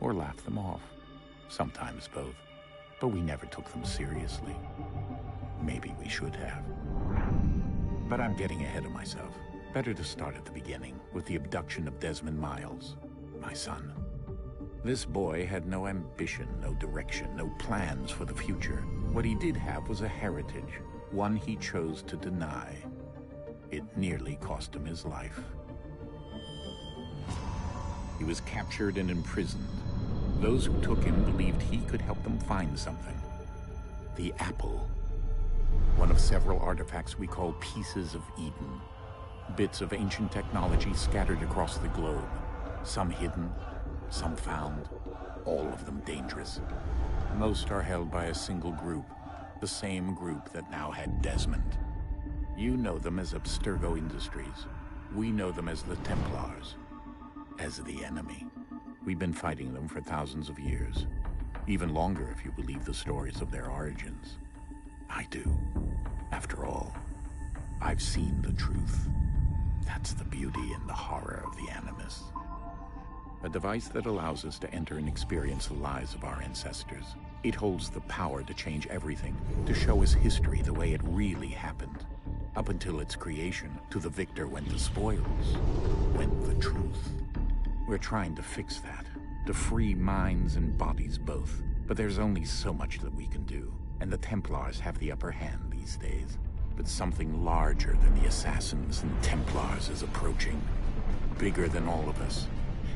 or laugh them off. Sometimes both. But we never took them seriously. Maybe we should have. But I'm getting ahead of myself. Better to start at the beginning, with the abduction of Desmond Miles, my son. This boy had no ambition, no direction, no plans for the future. What he did have was a heritage, one he chose to deny. It nearly cost him his life. He was captured and imprisoned. Those who took him believed he could help them find something. The apple. One of several artifacts we call pieces of Eden. Bits of ancient technology scattered across the globe. Some hidden, some found, all of them dangerous. Most are held by a single group, the same group that now had Desmond. You know them as Abstergo Industries. We know them as the Templars, as the enemy. We've been fighting them for thousands of years, even longer if you believe the stories of their origins. I do. After all, I've seen the truth. That's the beauty and the horror of the Animus. A device that allows us to enter and experience the lives of our ancestors. It holds the power to change everything, to show us history the way it really happened. Up until its creation, to the victor went the spoils, went the truth. We're trying to fix that, to free minds and bodies both. But there's only so much that we can do, and the Templars have the upper hand these days. But something larger than the Assassins and Templars is approaching, bigger than all of us.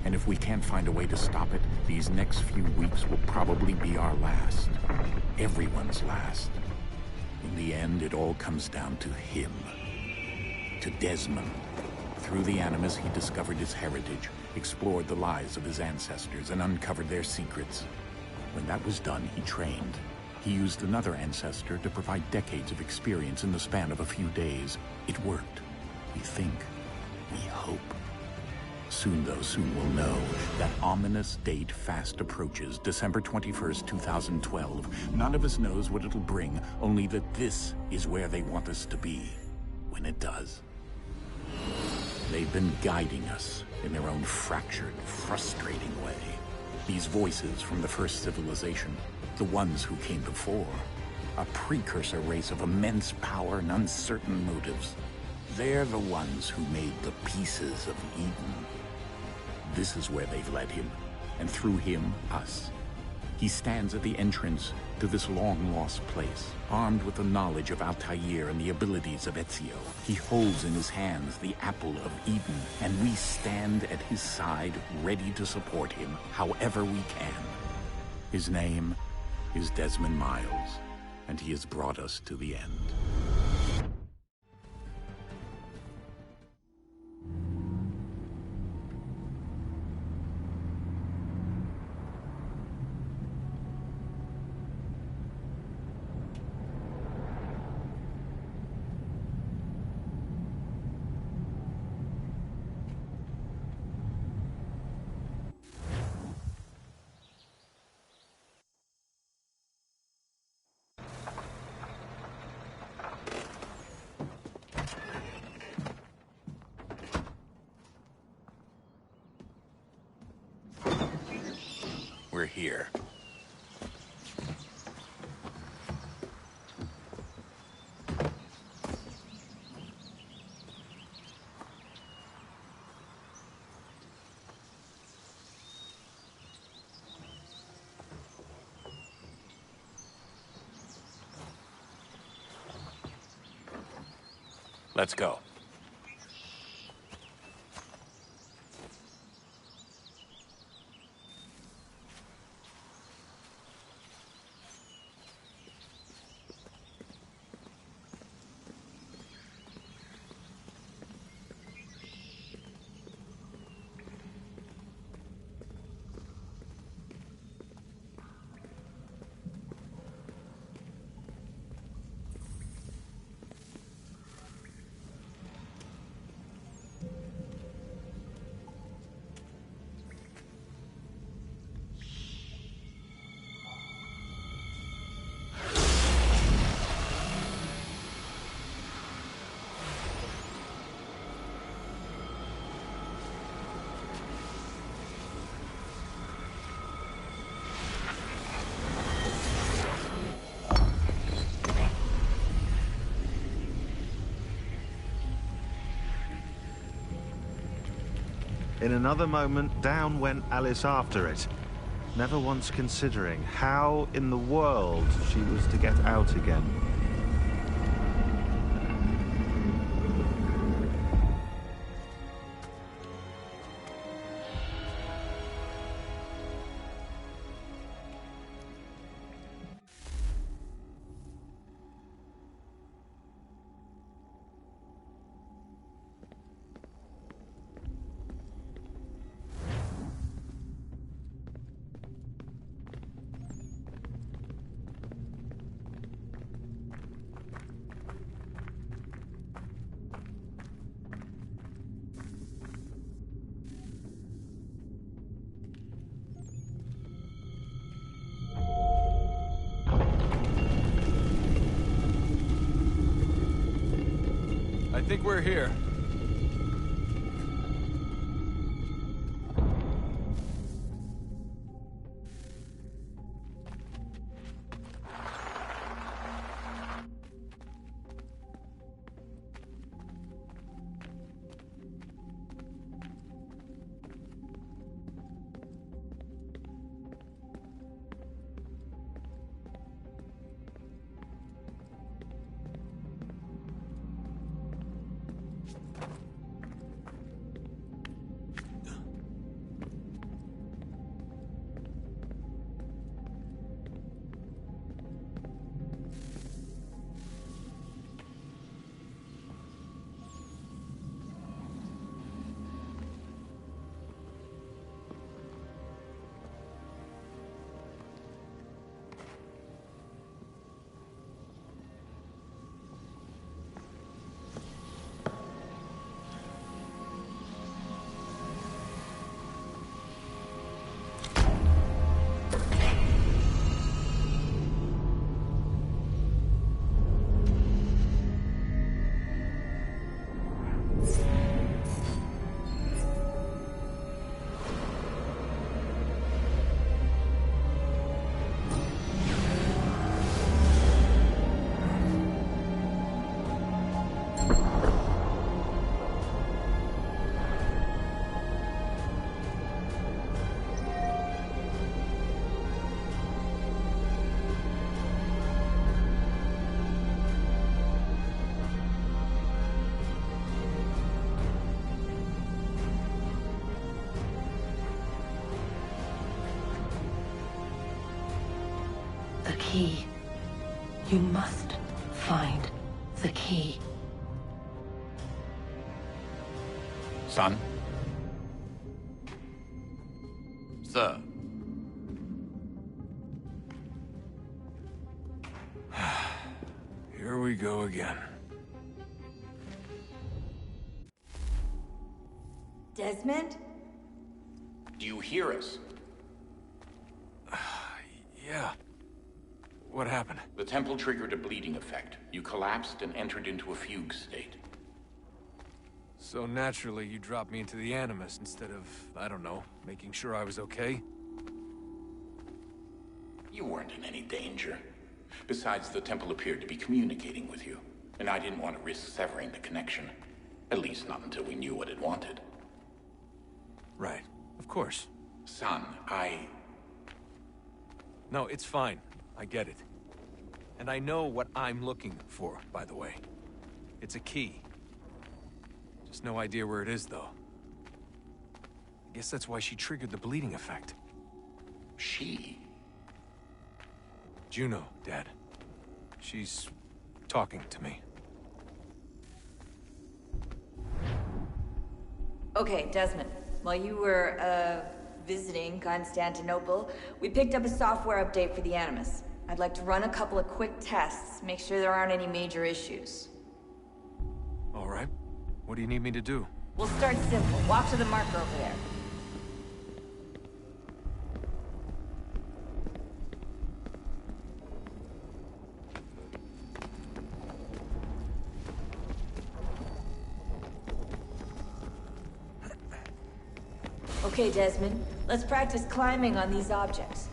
And if we can't find a way to stop it, these next few weeks will probably be our last. Everyone's last. In the end, it all comes down to him. To Desmond. Through the Animus, he discovered his heritage, explored the lives of his ancestors, and uncovered their secrets. When that was done, he trained. He used another ancestor to provide decades of experience in the span of a few days. It worked. We think. We hope. Soon, though, soon we'll know. That ominous date fast approaches, December 21st, 2012. None of us knows what it'll bring, only that this is where they want us to be, when it does. They've been guiding us in their own fractured, frustrating way. These voices from the first civilization, the ones who came before, a precursor race of immense power and uncertain motives. They're the ones who made the pieces of Eden. This is where they've led him, and through him, us. He stands at the entrance to this long-lost place, armed with the knowledge of Altair and the abilities of Ezio. He holds in his hands the apple of Eden, and we stand at his side, ready to support him however we can. His name is Desmond Miles, and he has brought us to the end. We're here. Let's go. In another moment, down went Alice after it, never once considering how in the world she was to get out again. I think we're here. The key. You must find the key. Son? Sir. Here we go again. Desmond? Do you hear us? Yeah. What happened? The temple triggered a bleeding effect. You collapsed and entered into a fugue state. So naturally, you dropped me into the Animus instead of, I don't know, making sure I was okay? You weren't in any danger. Besides, the temple appeared to be communicating with you, and I didn't want to risk severing the connection. At least not until we knew what it wanted. Right. Of course. Son, No, it's fine. I get it. And I know what I'm looking for, by the way. It's a key. Just no idea where it is, though. I guess that's why she triggered the bleeding effect. She? Juno, Dad. She's talking to me. Okay, Desmond. While you were, visiting Constantinople, we picked up a software update for the Animus. I'd like to run a couple of quick tests, make sure there aren't any major issues. All right. What do you need me to do? We'll start simple. Walk to the marker over there. Okay, Desmond. Let's practice climbing on these objects.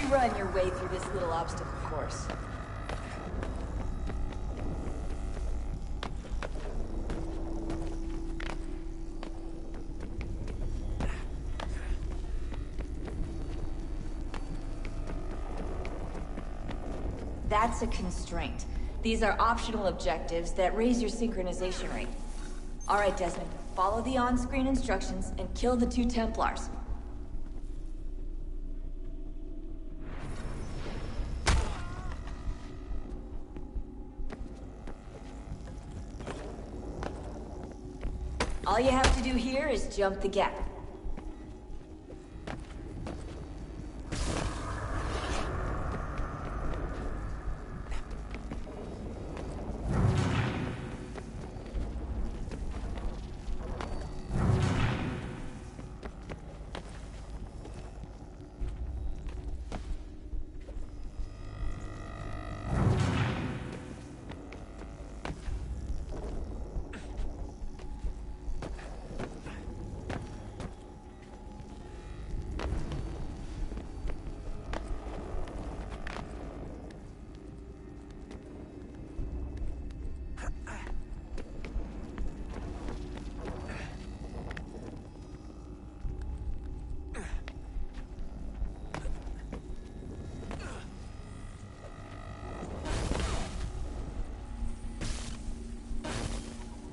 run your way through this little obstacle course. That's a constraint. These are optional objectives that raise your synchronization rate. All right, Desmond. Follow the on-screen instructions and kill the 2 Templars. All you have to do here is jump the gap.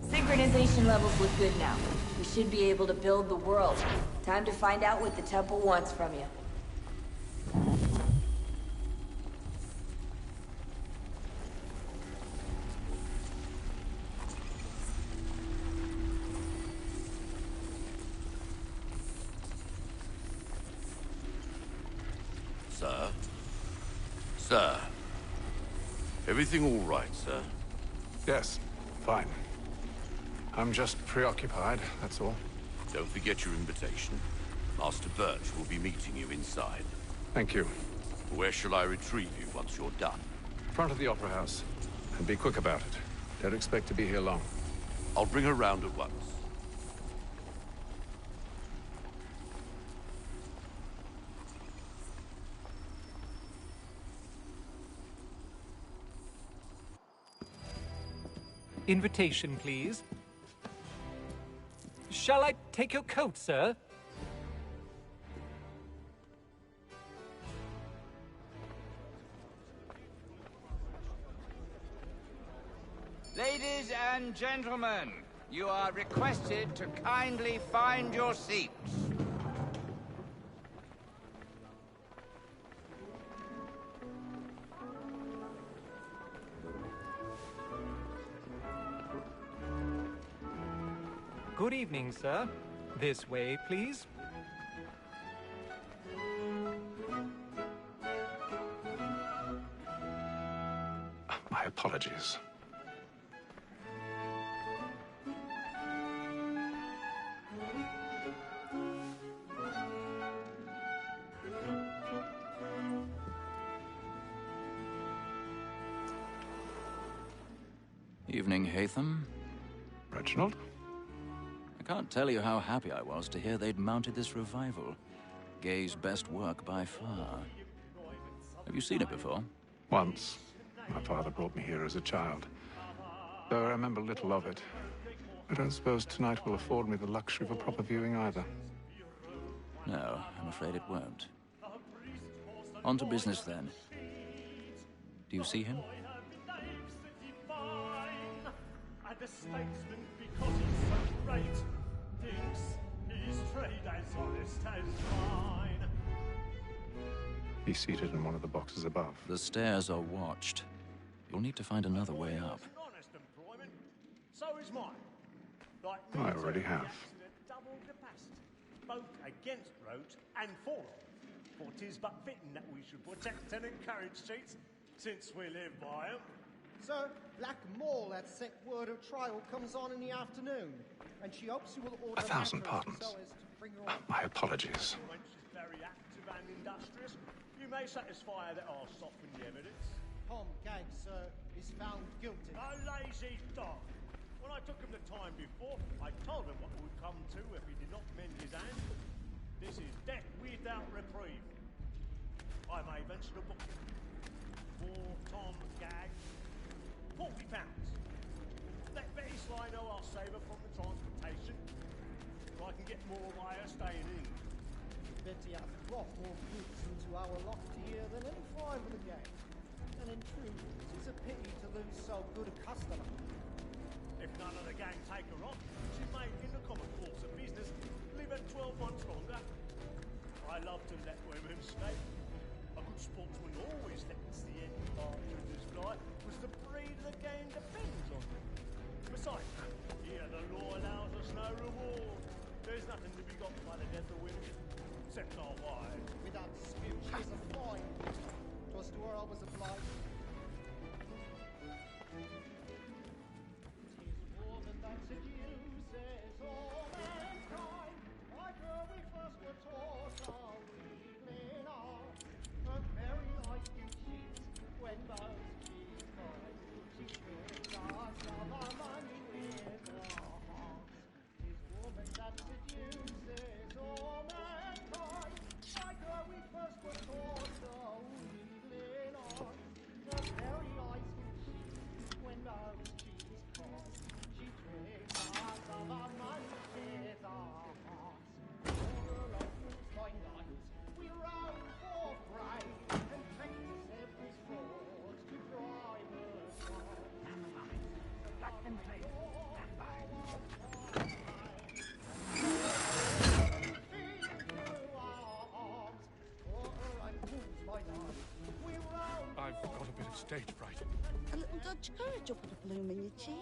Synchronization levels look good now. We should be able to build the world. Time to find out what the temple wants from you. Sir? Sir? Everything all right, sir? Yes, fine. I'm just preoccupied, that's all. Don't forget your invitation. Master Birch will be meeting you inside. Thank you. Where shall I retrieve you once you're done? Front of the Opera House. And be quick about it. Don't expect to be here long. I'll bring her round at once. Invitation, please. Shall I take your coat, sir? Ladies and gentlemen, you are requested to kindly find your seats. Good evening, sir. This way, please. My apologies. Evening, Hatham. Reginald? I can't tell you how happy I was to hear they'd mounted this revival. Gay's best work by far. Have you seen it before? Once. My father brought me here as a child. Though I remember little of it. I don't suppose tonight will afford me the luxury of a proper viewing either. No, I'm afraid it won't. On to business, then. Do you see him? The statesman, because he's so great, thinks his trade as honest as mine. He's seated in one of the boxes above. The stairs are watched. You'll need to find another way up. Honest employment, so is mine. Like I already have. Double capacity, both against roads and for them. For 'tis but fitting that we should protect and encourage cheats, since we live by 'em. Sir, Black Mall had sent word of trial comes on in the afternoon, and she hopes you will order 1,000 matters pardons. so as to bring her on. My apologies. When she's very active and industrious, you may satisfy her that I'll soften the evidence. Tom Gag, sir, is found guilty. A lazy dog. When I took him the time before, I told him what would come to if he did not mend his hand. This is death without reprieve. I may venture to book it. For Tom Gag, £40. Let Betty Sly know I'll save her from the transportation, so I can get more by her staying in. Betty has brought more goods into our loft here than any 5 of the gang. And in truth, it's a pity to lose so good a customer. If none of the gang take her on, she may, in the common course of business, live at 12 months longer. I love to let women escape. A good sportsman always lets the end partridges fly, because the breed of the game depends on them. Besides, here the law allows us no reward. There's nothing to be got by the death of women, except our wives. Without dispute, she's a fine creature. 'Twas to her I was obliged. I've got a bit of stage fright. A little Dutch courage will put a bloom in your cheek.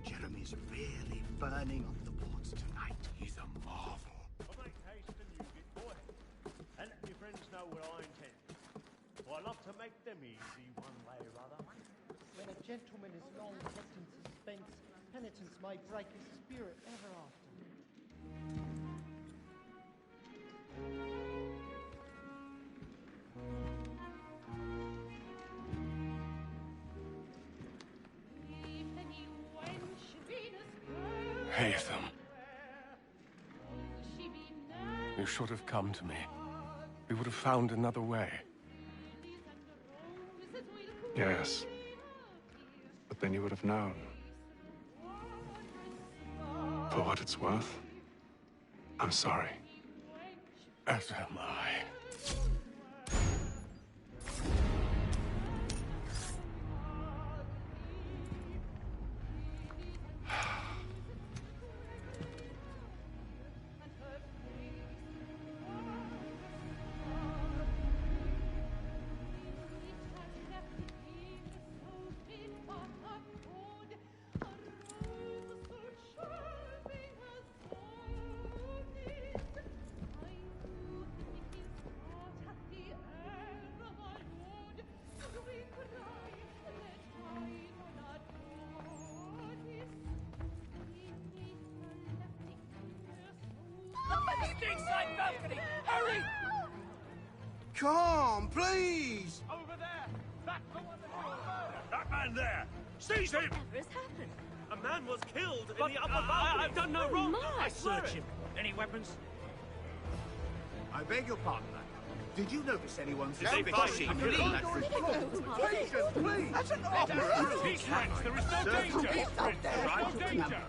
Jeremy's really burning off the boards tonight. He's a marvel. Well, make haste and use it, boy. And let your friends know what I intend. For I love to make them easy one way or other. When a gentleman is long kept in suspense, penitence may break his spirit ever after. Haytham. You should have come to me. We would have found another way. Yes. But then you would have known. For what it's worth, I'm sorry. As am I. Hurry! Come, please! Over there! That's the one that was murdered! That man there! Seize him! Whatever has happened? A man was killed in the upper balcony. I've done no wrong! I swear search it. him. Any weapons? I beg your pardon, lad. Did you notice anyone David, suspicious? please! Please! That's an opera! Peace, friends! There is no danger! Peace, friends! There is no danger!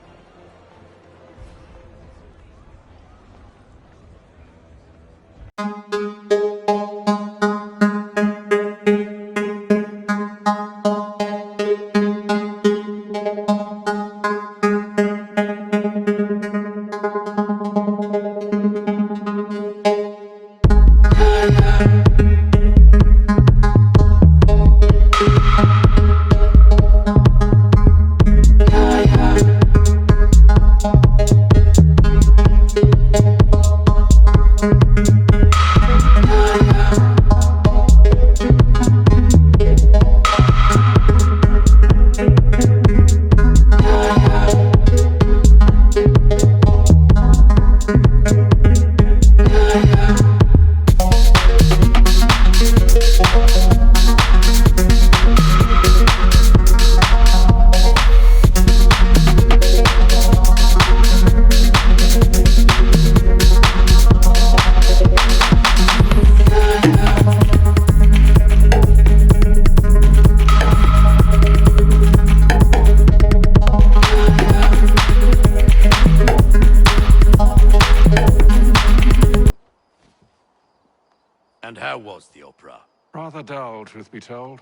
was the opera? Rather dull, truth be told.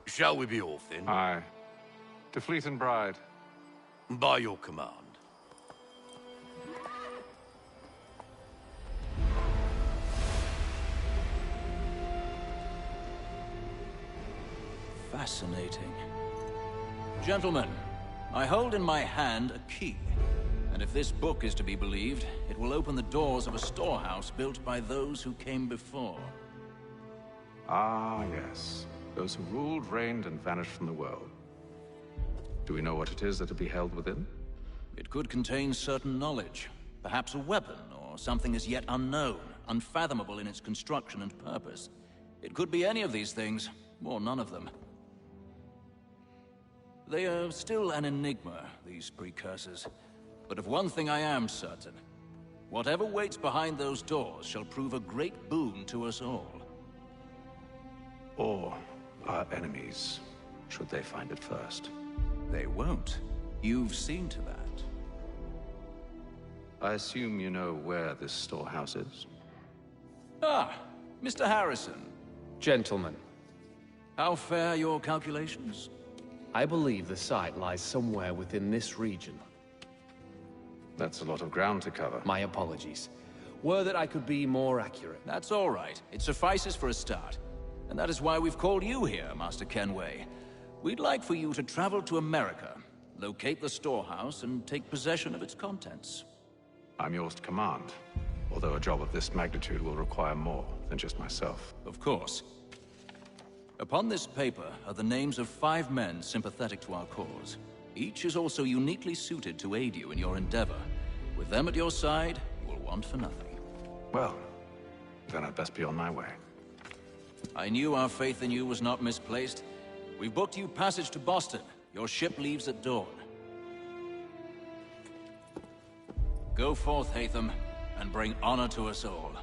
Shall we be off then? Aye. To Fleet and Bride. By your command. Fascinating. Gentlemen, I hold in my hand a key. And if this book is to be believed, it will open the doors of a storehouse built by those who came before. Ah, yes. Those who ruled, reigned, and vanished from the world. Do we know what it is that will be held within? It could contain certain knowledge. Perhaps a weapon, or something as yet unknown, unfathomable in its construction and purpose. It could be any of these things, or none of them. They are still an enigma, these precursors. But of one thing I am certain. Whatever waits behind those doors shall prove a great boon to us all. Or our enemies, should they find it first. They won't. You've seen to that. I assume you know where this storehouse is? Ah, Mr. Harrison. Gentlemen. How fare your calculations? I believe the site lies somewhere within this region. That's a lot of ground to cover. My apologies. Were that I could be more accurate. That's all right. It suffices for a start. And that is why we've called you here, Master Kenway. We'd like for you to travel to America, locate the storehouse, and take possession of its contents. I'm yours to command, although a job of this magnitude will require more than just myself. Of course. Upon this paper are the names of 5 men sympathetic to our cause. Each is also uniquely suited to aid you in your endeavor. With them at your side, you will want for nothing. Well, then I'd best be on my way. I knew our faith in you was not misplaced. We've booked you passage to Boston. Your ship leaves at dawn. Go forth, Hatham, and bring honor to us all.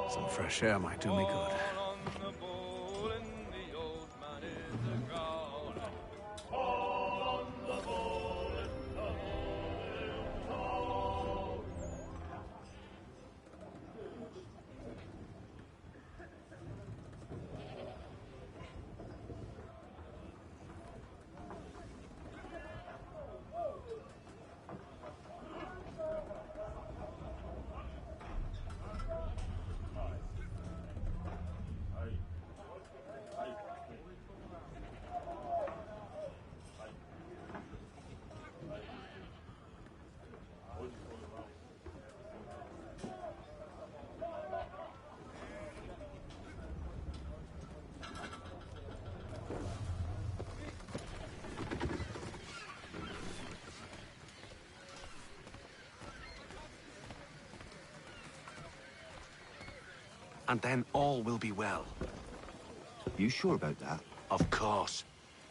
Some fresh air might do me good. And then all will be well. You sure about that? Of course.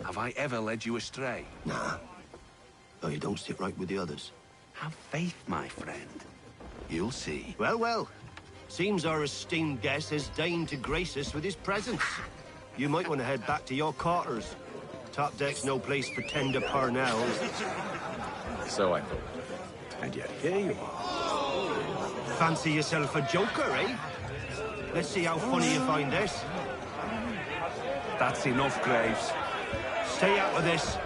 Have I ever led you astray? Nah. Though you don't sit right with the others. Have faith, my friend. You'll see. Well, well. Seems our esteemed guest has deigned to grace us with his presence. You might want to head back to your quarters. Top deck's no place for tender parnells. So I thought. And yet here you are. Fancy yourself a joker, eh? Let's see how funny you find this. That's enough, Graves. Stay out of this.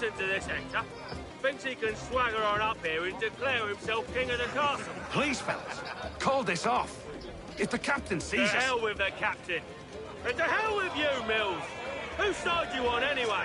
Listen to this, Hector. Thinks he can swagger on up here and declare himself king of the castle. Please, fellas, call this off. If the captain sees us... To hell with the captain. And to hell with you, Mills. Whose side you on, anyway?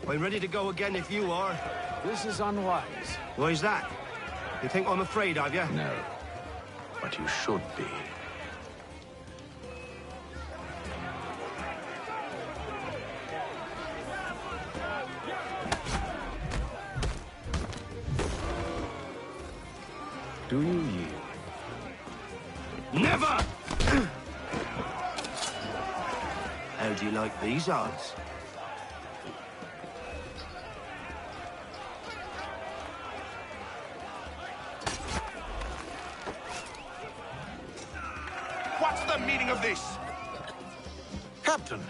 I'm ready to go again if you are. This is unwise. Why is that? You think I'm afraid of you? No. But you should be. Do you yield? Never! How do you like these odds? What's the meaning of this? Captain!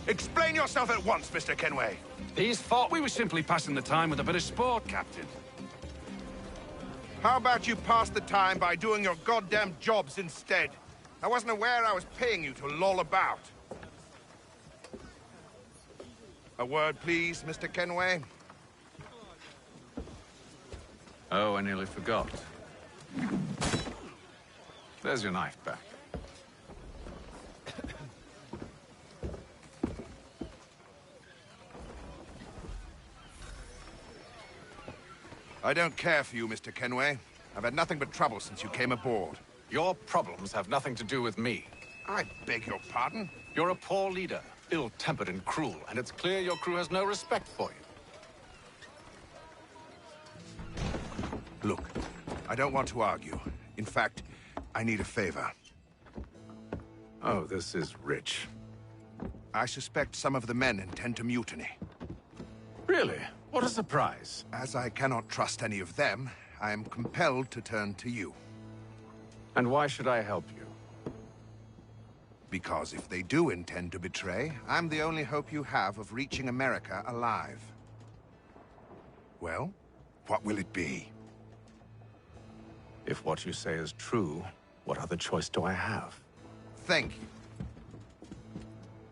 Explain yourself at once, Mr. Kenway. These thought we were simply passing the time with a bit of sport, Captain. How about you pass the time by doing your goddamn jobs instead? I wasn't aware I was paying you to loll about. A word, please, Mr. Kenway. Oh, I nearly forgot. There's your knife back. I don't care for you, Mr. Kenway. I've had nothing but trouble since you came aboard. Your problems have nothing to do with me. I beg your pardon? You're a poor leader, ill-tempered and cruel, and it's clear your crew has no respect for you. Look, I don't want to argue. In fact, I need a favor. Oh, this is rich. I suspect some of the men intend to mutiny. Really? What a surprise. As I cannot trust any of them, I am compelled to turn to you. And why should I help you? Because if they do intend to betray, I'm the only hope you have of reaching America alive. Well, what will it be? If what you say is true, what other choice do I have? Thank you.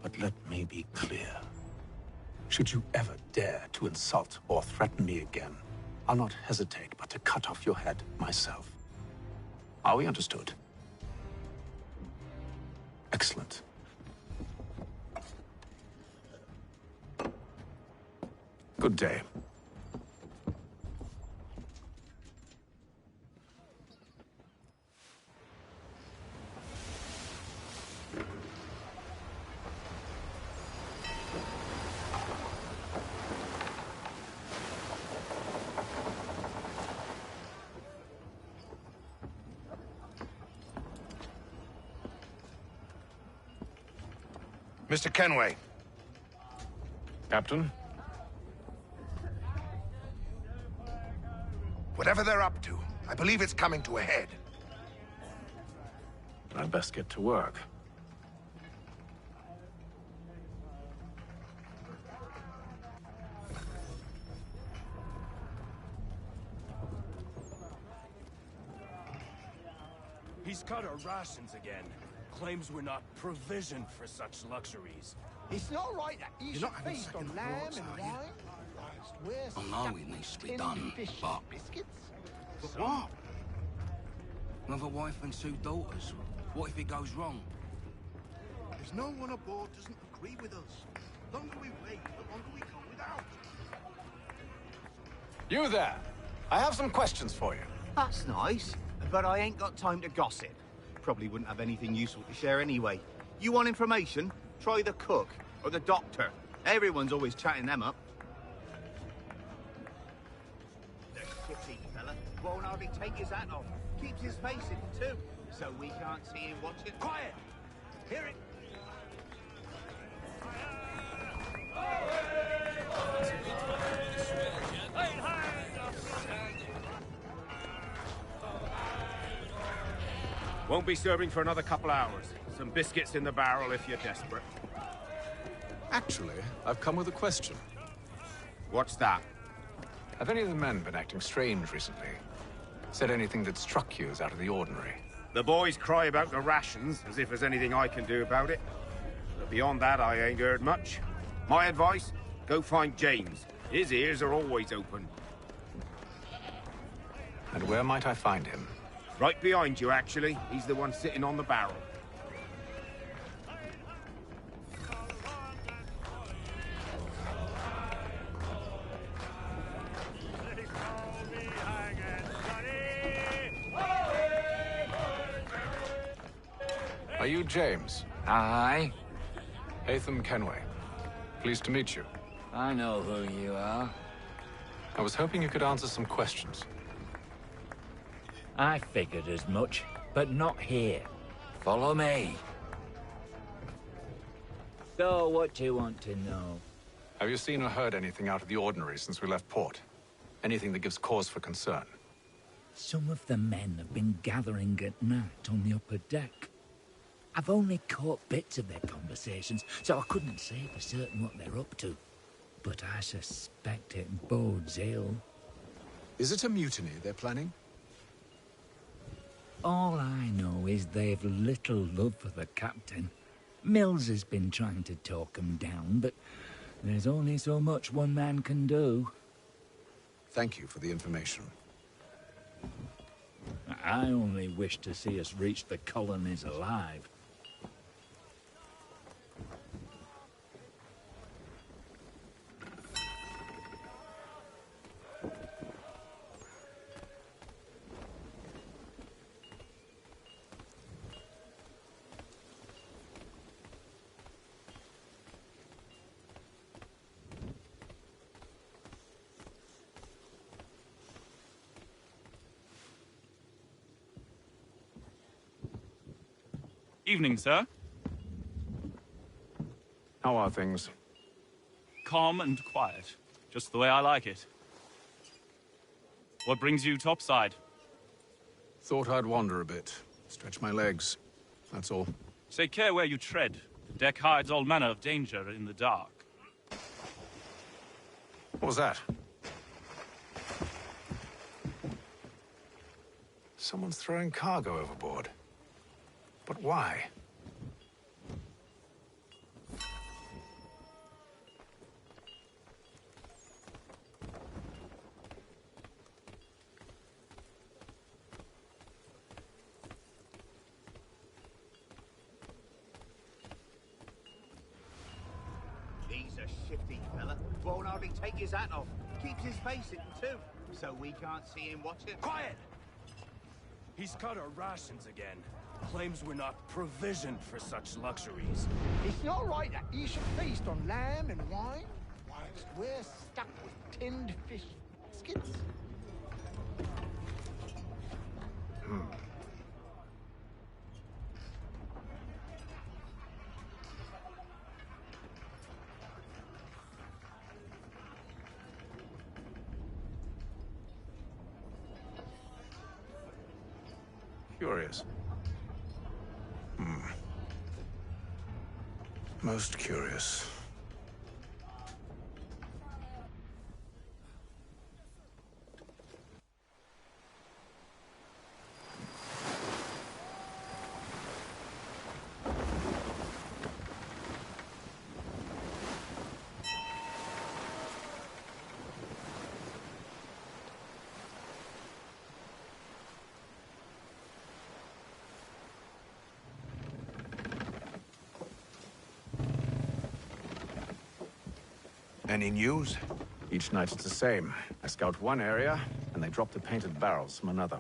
But let me be clear. Should you ever dare to insult or threaten me again, I'll not hesitate but to cut off your head myself. Are we understood? Excellent. Good day. Mr. Kenway. Captain? Whatever they're up to, I believe it's coming to a head. I'd best get to work. He's cut our rations again. Claims we're not provisioned for such luxuries. It's not right that you should feast on lamb and wine. I know it needs to be done, but... Biscuits? But what? Another wife and 2 daughters. What if it goes wrong? There's no one aboard doesn't agree with us. The longer we wait, the longer we go without. You there! I have some questions for you. That's nice, but I ain't got time to gossip. Probably wouldn't have anything useful to share anyway. You want information? Try the cook or the doctor. Everyone's always chatting them up. There's a kitty fella. Won't hardly take his hat off. Keeps his face in too, so we can't see him watching. Quiet! Hear it? Won't be serving for another couple hours. Some biscuits in the barrel if you're desperate. Actually, I've come with a question. What's that? Have any of the men been acting strange recently? Said anything that struck you as out of the ordinary? The boys cry about the rations, as if there's anything I can do about it. But beyond that, I ain't heard much. My advice? Go find James. His ears are always open. And where might I find him? Right behind you, actually. He's the one sitting on the barrel. Are you James? Aye. Hatham Kenway. Pleased to meet you. I know who you are. I was hoping you could answer some questions. I figured as much, but not here. Follow me. So, what do you want to know? Have you seen or heard anything out of the ordinary since we left port? Anything that gives cause for concern? Some of the men have been gathering at night on the upper deck. I've only caught bits of their conversations, so I couldn't say for certain what they're up to. But I suspect it bodes ill. Is it a mutiny they're planning? All I know is they've little love for the captain. Mills has been trying to talk 'em down, but there's only so much one man can do. Thank you for the information. I only wish to see us reach the colonies alive. Evening, sir. How are things? Calm and quiet. Just the way I like it. What brings you topside? Thought I'd wander a bit. Stretch my legs. That's all. Take care where you tread. The deck hides all manner of danger in the dark. What was that? Someone's throwing cargo overboard. But why? He's a shifty fella. Won't hardly take his hat off. Keeps his face hidden too, so we can't see him watching. Quiet! He's cut our rations again. Claims we're not provisioned for such luxuries. It's not right that you should feast on lamb and wine, whilst we're stuck with tinned fish skits. Curious. Most curious. Any news? Each night it's the same. I scout one area, and they drop the painted barrels from another.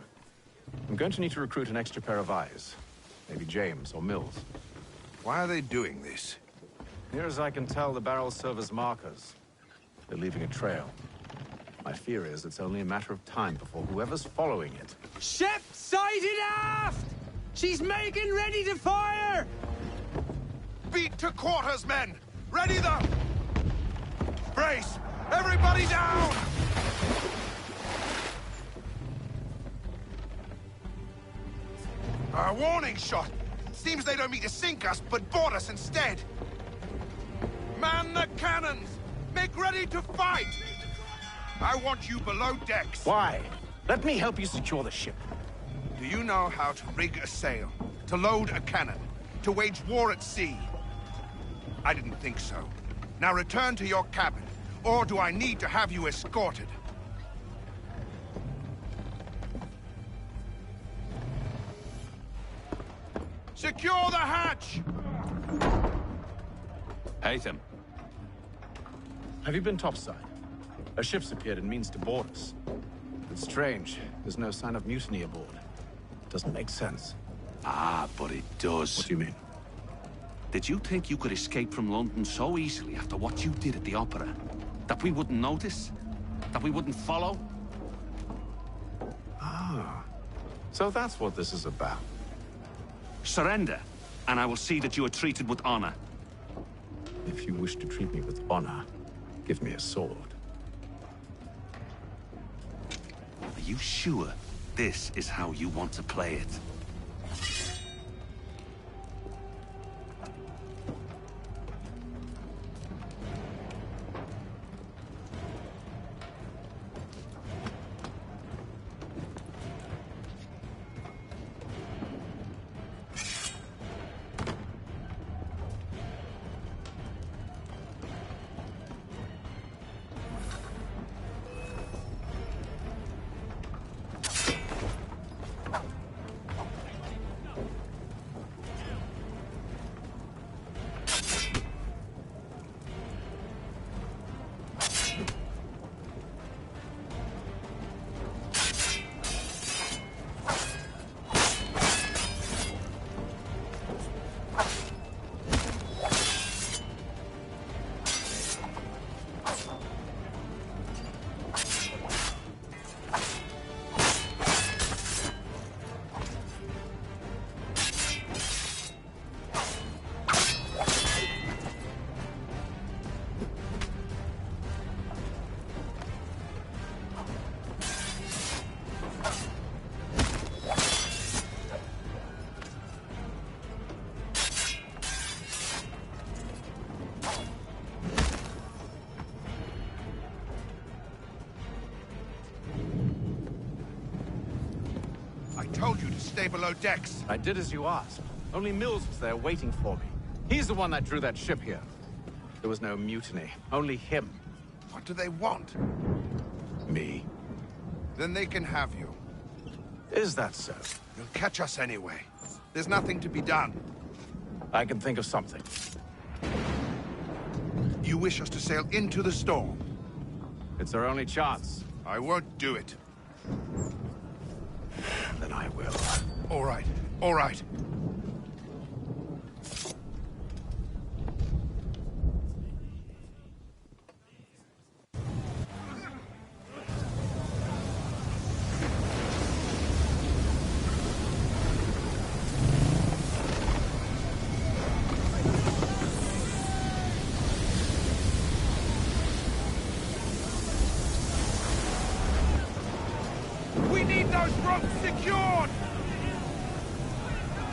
I'm going to need to recruit an extra pair of eyes. Maybe James or Mills. Why are they doing this? Near as I can tell, the barrels serve as markers. They're leaving a trail. My fear is it's only a matter of time before whoever's following it... Ship sighted aft! She's making ready to fire! Beat to quarters, men! Ready the... Brace! Everybody down! warning shot. Seems they don't mean to sink us, but board us instead. Man the cannons! Make ready to fight! I want you below decks. Why? Let me help you secure the ship. Do you know how to rig a sail? To load a cannon? To wage war at sea? I didn't think so. Now return to your cabin, or do I need to have you escorted? Secure the hatch! Haytham. Have you been topside? A ship's appeared and means to board us. It's strange. There's no sign of mutiny aboard. Doesn't make sense. Ah, but it does. What do you mean? Did you think you could escape from London so easily after what you did at the opera? That we wouldn't notice? That we wouldn't follow? Ah. So that's what this is about. Surrender, and I will see that you are treated with honor. If you wish to treat me with honor, give me a sword. Are you sure this is how you want to play it? Told you to stay below decks. I did as you asked. Only Mills was there waiting for me. He's the one that drew that ship here. There was no mutiny, only him. What do they want? Me. Then they can have you. Is that so? You'll catch us anyway. There's nothing to be done. I can think of something. You wish us to sail into the storm? It's our only chance. I won't do it. Then I will. All right. All right. We need those ropes secured!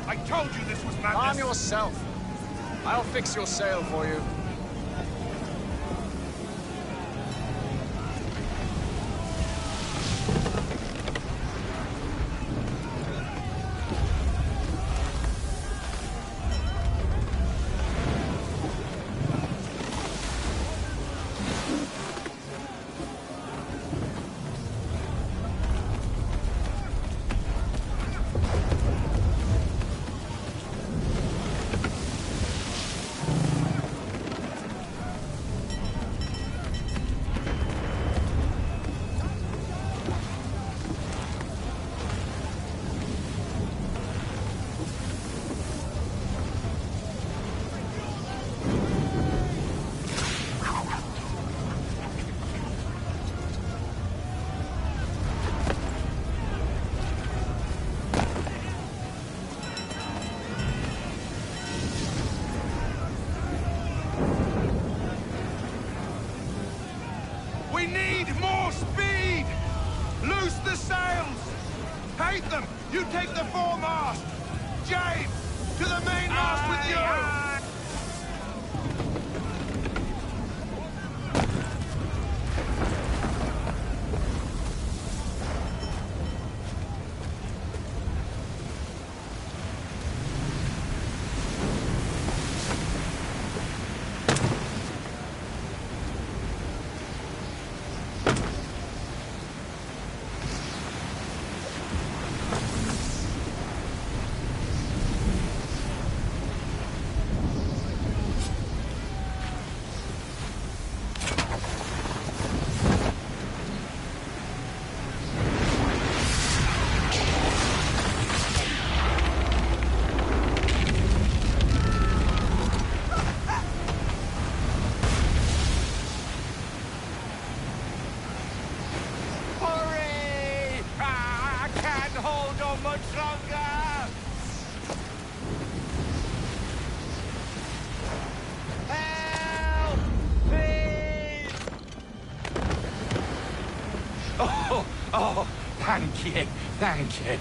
I told you this was madness. Arm yourself. I'll fix your sail for you. We need more speed! Loose the sails! Haytham, you take the foremast! James! To the mainmast with you! Oh, thank you, thank you.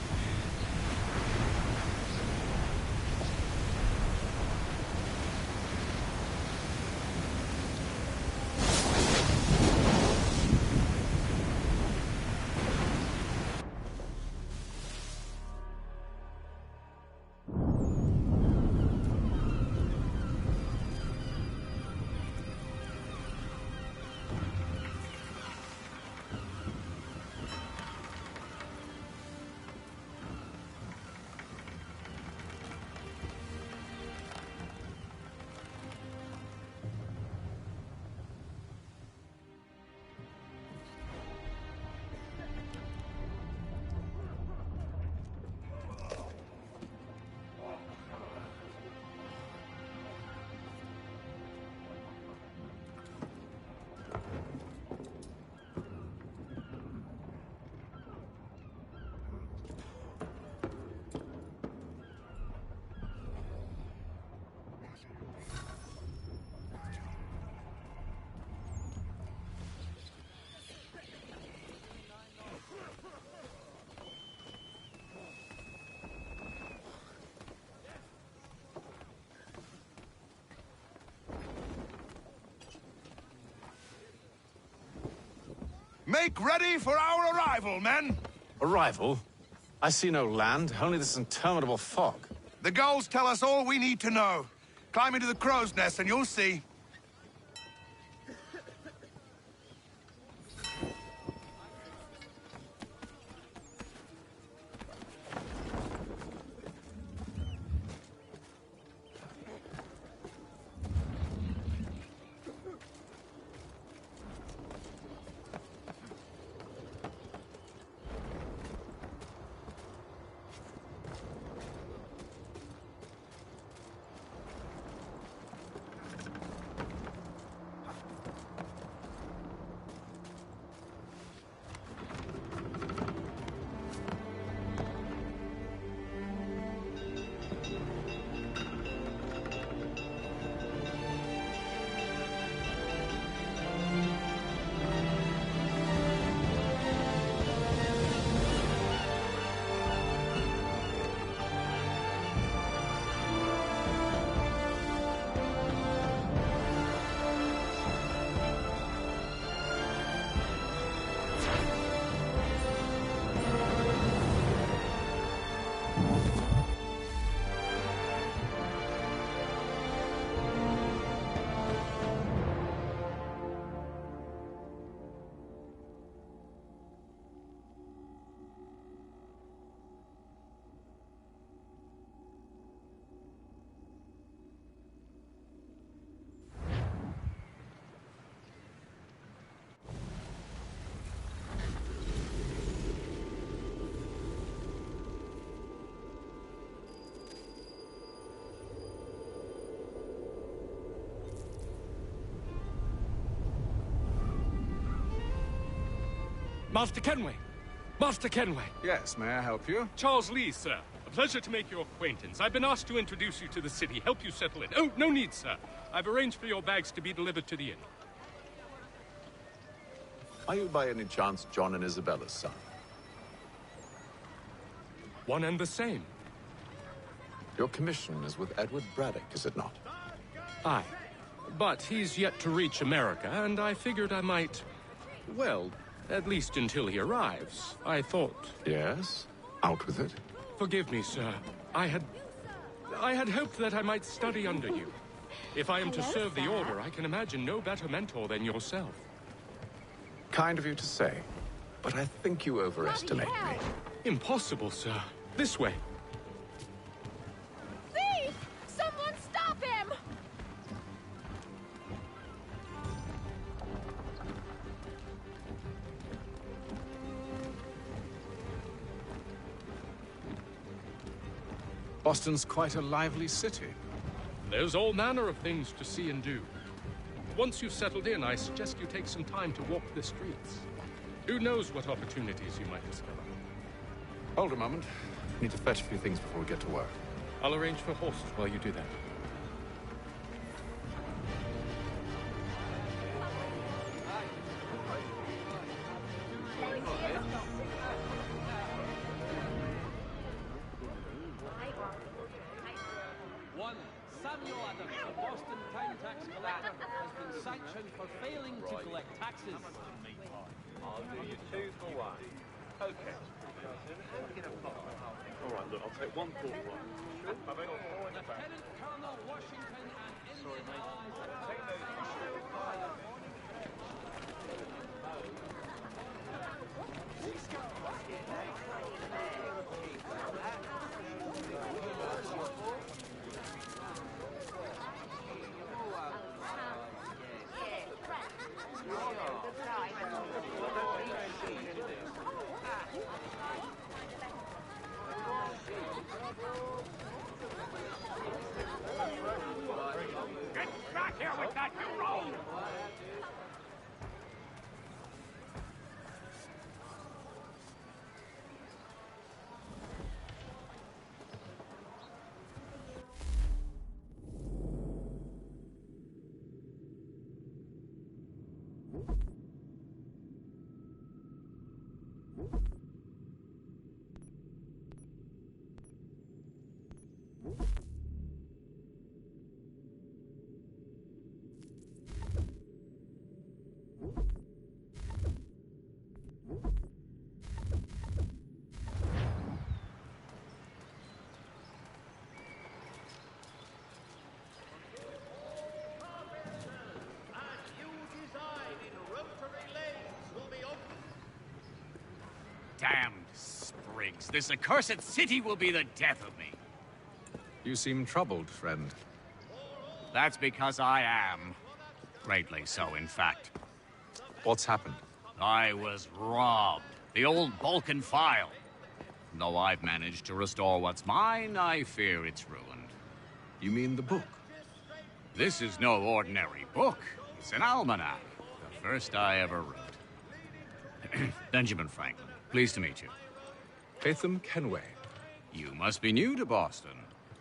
Make ready for our arrival, men! Arrival? I see no land, only this interminable fog. The gulls tell us all we need to know. Climb into the crow's nest and you'll see. Master Kenway! Master Kenway! Yes, may I help you? Charles Lee, sir. A pleasure to make your acquaintance. I've been asked to introduce you to the city, help you settle in. Oh, no need, sir. I've arranged for your bags to be delivered to the inn. Are you by any chance John and Isabella's son? One and the same. Your commission is with Edward Braddock, is it not? Aye. But he's yet to reach America, and I figured I might... Well, at least until he arrives, I thought... Yes? Out with it. Forgive me, sir. I had hoped that I might study under you. If I am to serve the Order, I can imagine no better mentor than yourself. Kind of you to say, but I think you overestimate me. Impossible, sir. This way. Thief! Someone stop him! Boston's quite a lively city. There's all manner of things to see and do. Once you've settled in, I suggest you take some time to walk the streets. Who knows what opportunities you might discover. Hold a moment. Need to fetch a few things before we get to work. I'll arrange for horses while you do that. Sanctioned for failing to collect taxes. I'll do you 2 for 1. Okay. Alright, look, I'll take 1 quart one. Lieutenant Colonel Washington and Indian allies. Get back here with that, you rogue! Damned sprigs. This accursed city will be the death of me. You seem troubled, friend. That's because I am. Greatly so, in fact. What's happened? I was robbed. The old Balkan file. Though I've managed to restore what's mine, I fear it's ruined. You mean the book? This is no ordinary book. It's an almanac. The first I ever wrote. Benjamin Franklin. Pleased to meet you. Hatham Kenway. You must be new to Boston.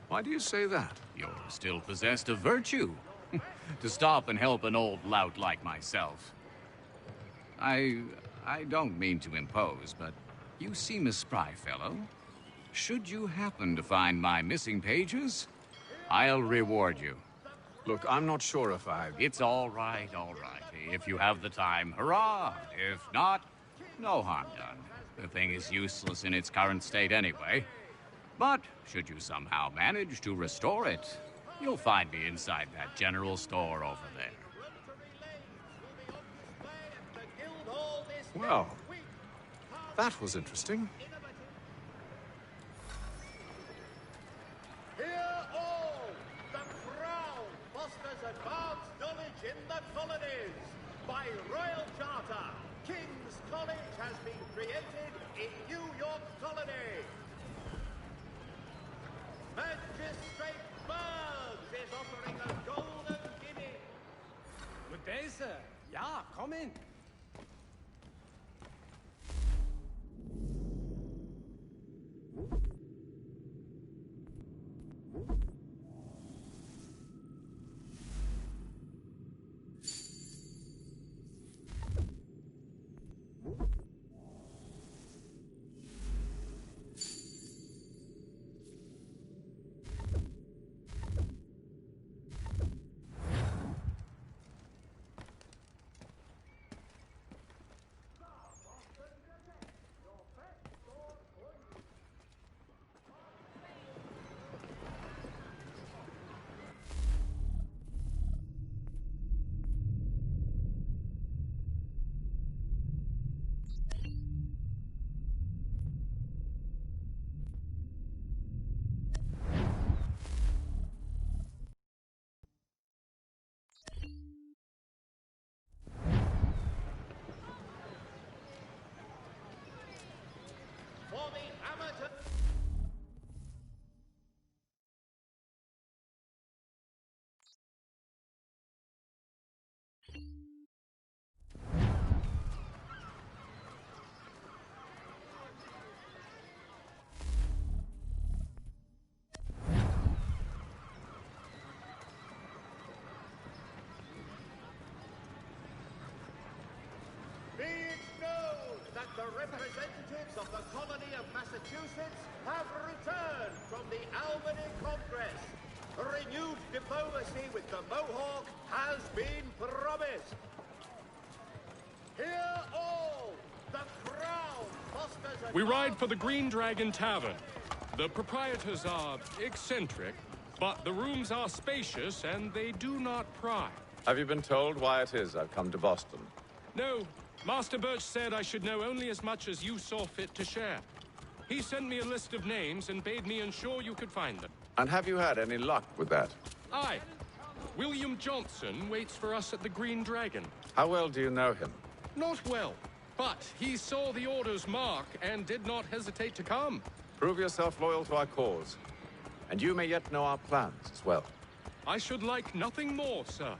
Why do you say that? You're still possessed of virtue. To stop and help an old lout like myself. I don't mean to impose, but you seem a spry fellow. Should you happen to find my missing pages, I'll reward you. Look, I'm not sure if I... It's all right, all right. If you have the time, hurrah! If not, no harm done. The thing is useless in its current state anyway. But should you somehow manage to restore it, you'll find me inside that general store over there. Well, that was interesting. Hear all! The Crown fosters advanced knowledge in the colonies. By royal charter, King's College has been created in New York Colony. Magistrate Burns is offering a golden guinea. Good day, sir. Yeah, come in. that the representatives of the colony of Massachusetts have returned from the Albany Congress. Renewed diplomacy with the Mohawk has been promised. Hear all! The Crown fosters a... We ride for the Green Dragon Tavern. The proprietors are eccentric, but the rooms are spacious and they do not pry. Have you been told why it is I've come to Boston? No. Master Birch said I should know only as much as you saw fit to share. He sent me a list of names and bade me ensure you could find them. And have you had any luck with that? Aye. William Johnson waits for us at the Green Dragon. How well do you know him? Not well, but he saw the order's mark and did not hesitate to come. Prove yourself loyal to our cause. And you may yet know our plans as well. I should like nothing more, sir.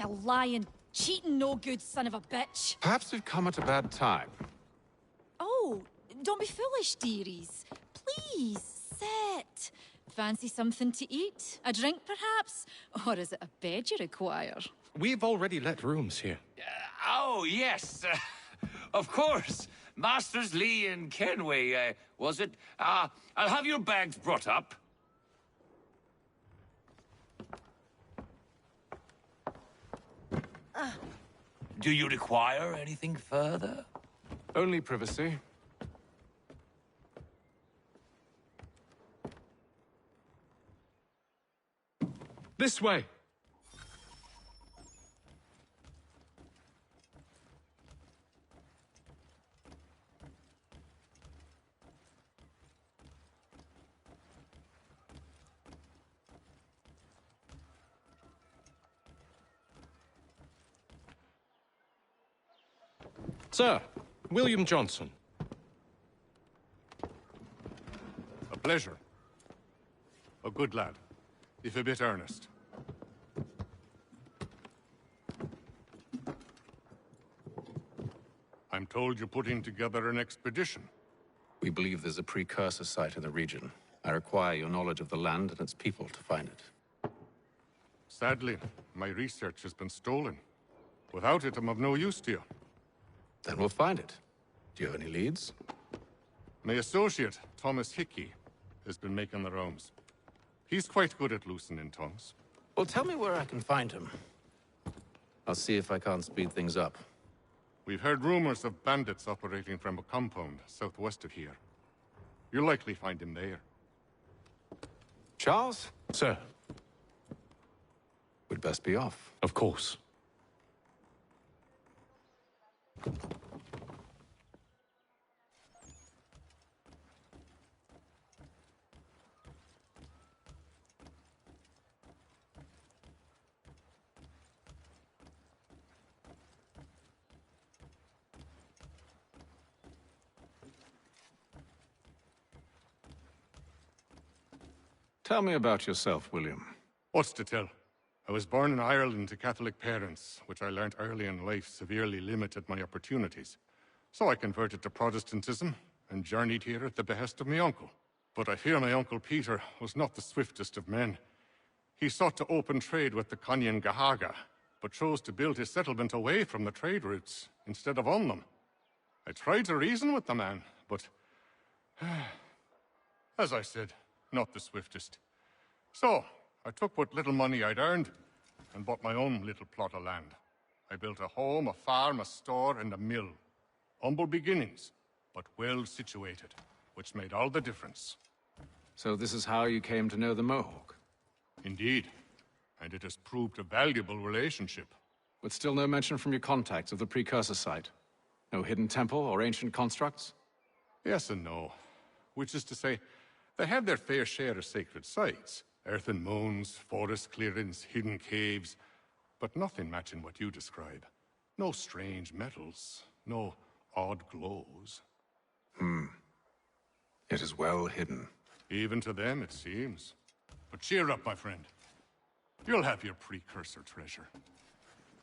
You lying, cheating, no good son of a bitch. Perhaps we've come at a bad time. Oh, don't be foolish, dearies. Please, sit. Fancy something to eat? A drink, perhaps? Or is it a bed you require? We've already let rooms here. Oh, yes. Of course. Masters Lee and Kenway, was it? I'll have your bags brought up. Do you require anything further? Only privacy. This way. Sir, William Johnson. A pleasure. A good lad, if a bit earnest. I'm told you're putting together an expedition. We believe there's a precursor site in the region. I require your knowledge of the land and its people to find it. Sadly, my research has been stolen. Without it, I'm of no use to you. Then we'll find it. Do you have any leads? My associate, Thomas Hickey, has been making the rounds. He's quite good at loosening tongues. Well, tell me where I can find him. I'll see if I can't speed things up. We've heard rumors of bandits operating from a compound southwest of here. You'll likely find him there. Charles? Sir. We'd best be off. Of course. Tell me about yourself, William. What's to tell? I was born in Ireland to Catholic parents, which I learnt early in life severely limited my opportunities. So I converted to Protestantism and journeyed here at the behest of my uncle. But I fear my uncle Peter was not the swiftest of men. He sought to open trade with the Conyan Gahaga, but chose to build his settlement away from the trade routes instead of on them. I tried to reason with the man, but as I said, not the swiftest. So, I took what little money I'd earned and bought my own little plot of land. I built a home, a farm, a store, and a mill. Humble beginnings, but well situated, which made all the difference. So this is how you came to know the Mohawk? Indeed. And it has proved a valuable relationship. But still no mention from your contacts of the precursor site? No hidden temple or ancient constructs? Yes and no. Which is to say, they have their fair share of sacred sites. Earthen mounds, forest clearings, hidden caves. But nothing matching what you describe. No strange metals, no odd glows. It is well hidden. Even to them, it seems. But cheer up, my friend. You'll have your precursor treasure.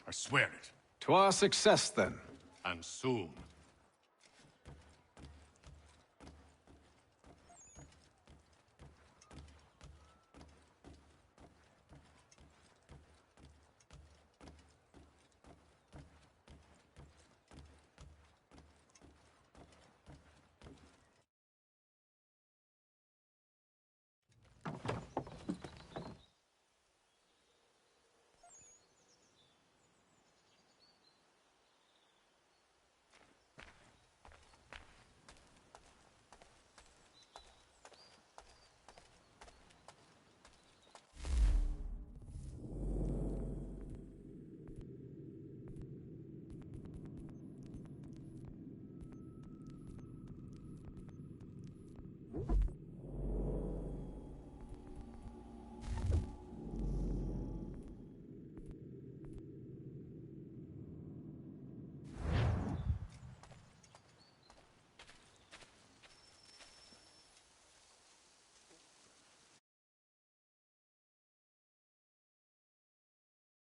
I swear it. To our success, then. And soon.